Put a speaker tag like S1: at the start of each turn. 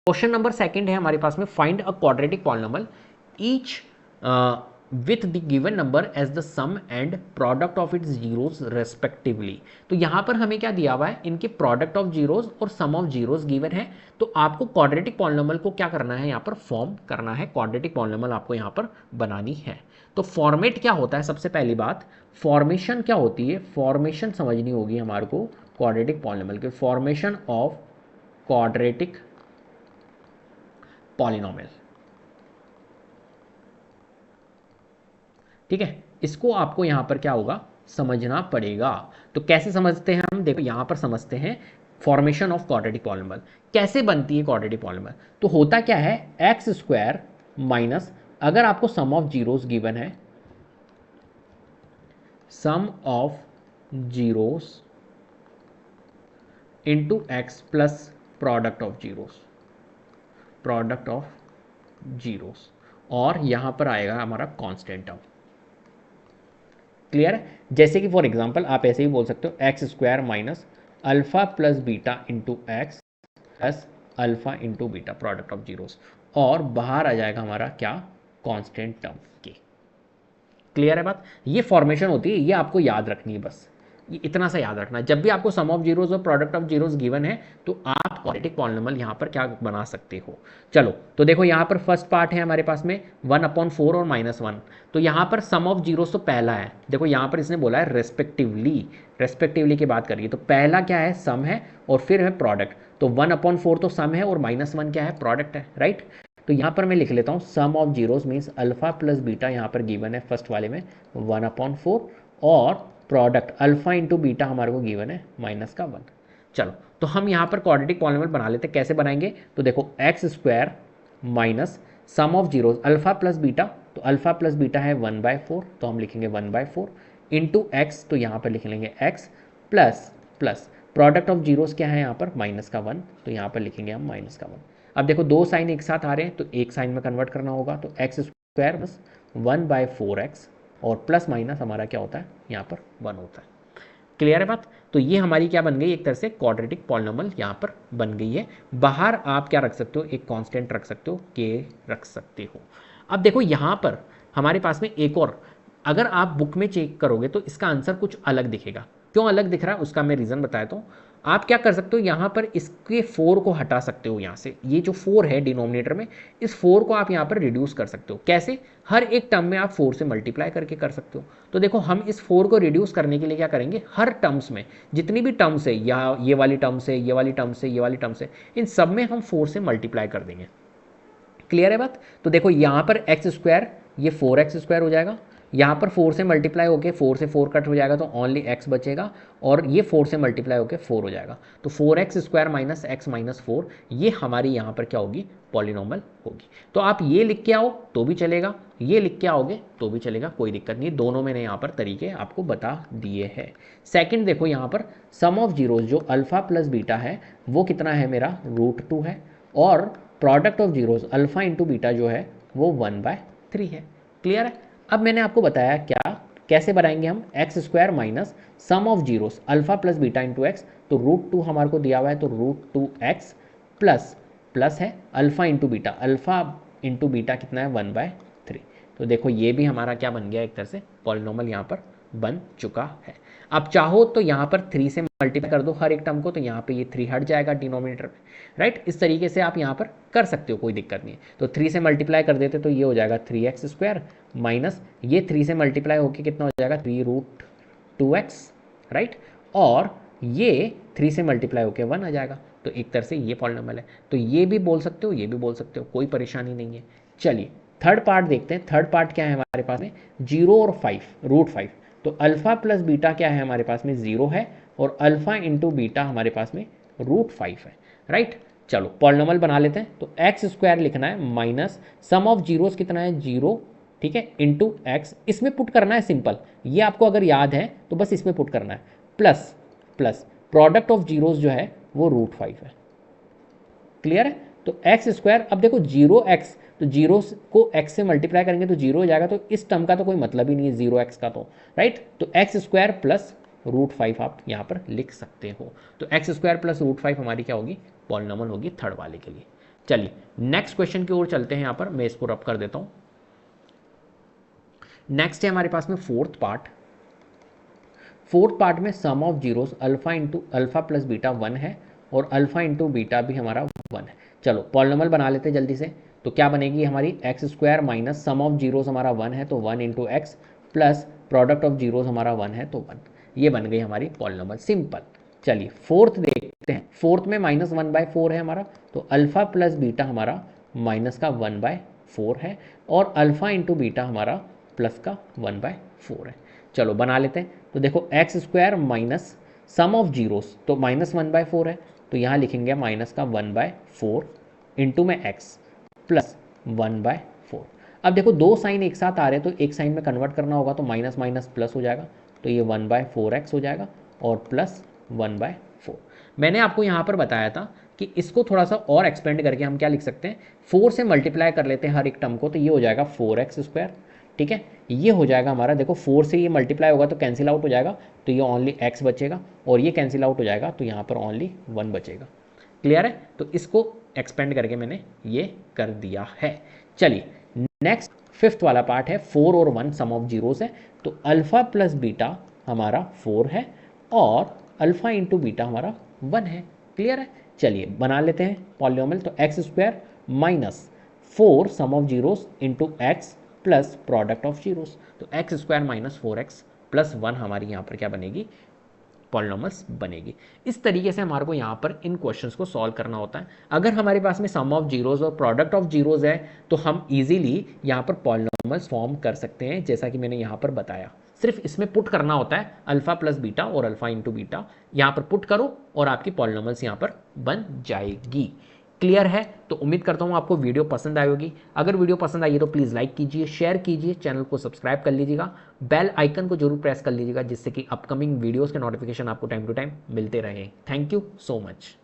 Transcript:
S1: Question number second है हमारे पास में, find a quadratic polynomial each with the given number as the sum and product of its zeros respectively. तो यहां पर हमें क्या दिया हुआ है, इनके प्रोडक्ट ऑफ जीरोस और सम ऑफ जीरोस गिवन है। तो आपको क्वाड्रेटिक पॉलिनोमियल को क्या करना है, यहां पर फॉर्म करना है, क्वाड्रेटिक पॉलिनोमियल आपको यहां पर बनानी है। तो फॉर्मेट क्या होता है, सबसे पहली बात फॉर्मेशन क्या होती है, फॉर्मेशन समझनी होगी हमारे को क्वाड्रेटिक पॉलिनोमियल के, फॉर्मेशन ऑफ क्वाड्रेटिक पॉलिनोमियल। ठीक है, इसको आपको यहां पर क्या होगा, समझना पड़ेगा। तो कैसे समझते हैं हम, देखो यहां पर समझते हैं फॉर्मेशन ऑफ क्वाड्रेटिक पॉलिनोमियल कैसे बनती है क्वाड्रेटिक पॉलिनोमियल। तो होता क्या है, एक्स स्क्वायर माइनस, अगर आपको सम ऑफ जीरोस गिवन है, sum of zeros into x plus product of zeros, product of zeros, और यहां पर आएगा हमारा कांस्टेंट टर्म। क्लियर है, जैसे कि फॉर एग्जांपल आप ऐसे ही बोल सकते हो x square minus alpha plus beta into x plus alpha into beta product of zeros, और बाहर आ जाएगा हमारा क्या, कांस्टेंट टर्म के। क्लियर है बात, ये फॉर्मेशन होती है, ये आपको याद रखनी है बस, ये इतना सा याद रखना है। जब भी आपको सम ऑफ जीरोस और प्रोडक्ट ऑफ जीरोस गिवन है तो आप क्वाड्रेटिक पॉलिनोमियल यहां पर क्या बना सकते हो। चलो तो देखो यहां पर फर्स्ट पार्ट है हमारे पास में 1/4 और -1। तो यहां पर सम ऑफ जीरोस तो पहला है, देखो यहां पर इसने बोला है रेस्पेक्टिवली, रेस्पेक्टिवली की बात करिए, तो पहला क्या है, सम है और फिर है प्रोडक्ट। तो 1/4 तो सम है और -1 क्या है, प्रोडक्ट है, राइट। तो यहाँ पर मैं लिख लेता हूँ sum of zeros means alpha plus beta, यहाँ पर गिवन है फर्स्ट वाले में 1/4, और प्रोडक्ट अल्फा इंटू बीटा हमारे को गिवन है -1। चलो तो हम यहाँ पर क्वाड्रेटिक पॉलिनोमियल बना लेते हैं, कैसे बनाएंगे, तो देखो x square minus sum of zeros alpha plus beta, तो अल्फा प्लस बीटा है 1/4, तो हम लिखेंगे 1/4 इंटू एक्स, तो यहाँ पर लिख लेंगे x plus plus product of zeros क्या है यहाँ पर -1, तो यहाँ पर लिखेंगे हम -1। अब देखो दो साइन एक साथ आ रहे हैं तो एक साइन में कन्वर्ट करना होगा, तो एक्स स्क्वायर प्लस 1/4x और प्लस माइनस हमारा क्या होता है, यहाँ पर 1 होता है। क्लियर है बात, तो ये हमारी क्या बन गई, एक तरह से क्वाड्रेटिक पॉलिनोमियल यहाँ पर बन गई है। बाहर आप क्या रख सकते हो, एक कांस्टेंट रख सकते हो, के रख सकते हो। अब देखो यहाँ पर हमारे पास में एक और, अगर आप बुक में चेक करोगे तो इसका आंसर कुछ अलग दिखेगा। क्यों अलग दिख रहा है उसका मैं रीज़न बताता हूँ। आप क्या कर सकते हो, यहाँ पर इसके 4 को हटा सकते हो, यहाँ से ये जो 4 है डिनोमिनेटर में, इस 4 को आप यहाँ पर रिड्यूस कर सकते हो। कैसे, हर एक टर्म में आप 4 से मल्टीप्लाई करके कर सकते हो। तो देखो हम इस 4 को रिड्यूस करने के लिए क्या करेंगे, हर टर्म्स में जितनी भी टर्म्स है, या ये वाली टर्म्स है, ये वाली टर्म्स है, ये वाली टर्म्स है, इन सब में हम 4 से मल्टीप्लाई कर देंगे। क्लियर है बात, तो देखो यहाँ पर एक्स स्क्वायर, ये 4x² हो जाएगा, यहाँ पर 4 से मल्टीप्लाई होकर 4 से 4 कट हो जाएगा तो ओनली x बचेगा, और ये 4 से मल्टीप्लाई होकर 4 हो जाएगा, तो 4x² माइनस x माइनस 4, ये हमारी यहाँ पर क्या होगी, पॉलिनोमियल होगी। तो आप ये लिख के आओ तो भी चलेगा, ये लिख के आओगे तो भी चलेगा, कोई दिक्कत नहीं, दोनों मैंने यहाँ पर तरीके आपको बता दिए हैं। सेकंड देखो यहाँ पर सम ऑफ जीरोस जो अल्फा प्लस बीटा है वो कितना है मेरा, √2 है, और product of zeros alpha into beta जो है वो 1/3 है। क्लियर है, अब मैंने आपको बताया क्या, कैसे बनाएंगे हम, x square minus sum of zeros alpha plus beta into x, तो √2 हमारे को दिया हुआ है, तो √2x प्लस प्लस है alpha into beta, alpha into beta कितना है 1/3। तो देखो ये भी हमारा क्या बन गया, एक तरह से पॉलिनोमियल यहाँ पर बन चुका है। अब चाहो तो यहाँ पर 3 से मल्टीप्लाई कर दो हर एक टर्म को, तो यहाँ पे ये 3 हट जाएगा डिनोमिनेटर में, राइट। इस तरीके से आप यहाँ पर कर सकते हो, कोई दिक्कत नहीं है। तो 3 से मल्टीप्लाई कर देते तो ये हो जाएगा 3x² माइनस ये 3 से मल्टीप्लाई होकर कितना हो जाएगा 3√2x, राइट, और ये 3 से मल्टीप्लाई होकर 1 आ जाएगा। तो एक तरह से ये पॉलिनोमियल है, तो ये भी बोल सकते हो, ये भी बोल सकते हो, कोई परेशानी नहीं है। चलिए थर्ड पार्ट देखते हैं, थर्ड पार्ट क्या है हमारे पास में, 0 और 5, √5, तो अल्फा प्लस बीटा क्या है हमारे पास में 0 है, और अल्फा इंटू बीटा हमारे पास में √5 है, राइट। चलो पॉलिनोमियल बना लेते हैं, तो x² लिखना है माइनस सम ऑफ जीरोस कितना है 0, ठीक है, इंटू एक्स, इसमें पुट करना है सिंपल, ये आपको अगर याद है तो बस इसमें पुट करना है, plus plus product of zeros जो है वो √5 है। क्लियर है, तो x², अब देखो 0x, तो जीरो को x से मल्टीप्लाई करेंगे तो 0 हो जाएगा, तो इस टर्म का तो कोई मतलब ही नहीं है 0x का, तो राइट, तो x² प्लस √5 आप यहाँ पर लिख सकते हो। तो x² प्लस √5 हमारी क्या होगी, पॉलिनोमियल होगी थर्ड वाले के लिए। चलिए नेक्स्ट क्वेश्चन की ओर चलते हैं। यहाँ पर मैं इसको रब कर देता हूँ। नेक्स्ट है हमारे पास में फोर्थ पार्ट में sum of zeros alpha plus beta 1 है और अल्फा इंटू बीटा भी हमारा 1 है। चलो पॉलिनोमियल बना लेते हैं जल्दी से। तो क्या बनेगी हमारी x square minus sum of zeros हमारा 1 है तो 1 into x plus product of zeros हमारा 1 है तो 1। ये बन गई हमारी पॉलिनोमियल, सिंपल। चलिए फोर्थ देखते हैं। फोर्थ में माइनस 1/4 है हमारा, तो अल्फा प्लस बीटा हमारा माइनस का 1/4 है और अल्फा इंटू बीटा हमारा प्लस का 1/4 है। चलो बना लेते हैं। तो देखो x square minus sum of zeros, तो माइनस 1/4 है, तो यहाँ लिखेंगे माइनस का 1/4 इंटू में एक्स प्लस 1/4। अब देखो दो साइन एक साथ आ रहे हैं तो एक साइन में कन्वर्ट करना होगा, तो माइनस माइनस प्लस हो जाएगा, तो ये 1/4x हो जाएगा और प्लस 1/4। मैंने आपको यहाँ पर बताया था कि इसको थोड़ा सा और एक्सपेंड करके हम क्या लिख सकते हैं, 4 से मल्टीप्लाई कर लेते हैं हर एक टर्म को, तो ये हो जाएगा 4x स्क्वायर। ठीक है, ये हो जाएगा हमारा, देखो 4 से ये मल्टीप्लाई होगा तो कैंसिल आउट हो जाएगा, तो ये ओनली x बचेगा और ये कैंसिल आउट हो जाएगा तो यहाँ पर ओनली 1 बचेगा। क्लियर है? तो इसको एक्सपेंड करके मैंने ये कर दिया है। चलिए नेक्स्ट फिफ्थ वाला पार्ट है, 4 और 1 सम ऑफ जीरोस है, तो अल्फा प्लस बीटा हमारा 4 है और अल्फा इंटू बीटा हमारा 1 है। क्लियर है? चलिए बना लेते हैं पॉलिनोमियल। तो x square minus 4 sum of zeros into x plus product of zeros, तो x square minus 4x plus 1 हमारी यहाँ पर क्या बनेगी, पॉलिनोमियल्स बनेगी। इस तरीके से हमारे को यहाँ पर इन क्वेश्चंस को सॉल्व करना होता है। अगर हमारे पास में सम ऑफ जीरोस और प्रोडक्ट ऑफ जीरोस है तो हम इजीली यहाँ पर पॉलिनोमियल्स फॉर्म कर सकते हैं, जैसा कि मैंने यहाँ पर बताया। सिर्फ इसमें पुट करना होता है अल्फा प्लस बीटा और अल्फा इंटू बीटा, यहाँ पर पुट करो और आपकी पॉलिनोमियल्स यहाँ पर बन जाएगी। क्लियर है? तो उम्मीद करता हूँ आपको वीडियो पसंद आई होगी। अगर वीडियो पसंद आई है तो प्लीज़ लाइक कीजिए, शेयर कीजिए, चैनल को सब्सक्राइब कर लीजिएगा, बेल आइकन को जरूर प्रेस कर लीजिएगा, जिससे कि अपकमिंग वीडियोस के नोटिफिकेशन आपको टाइम टू टाइम मिलते रहे। Thank you so much.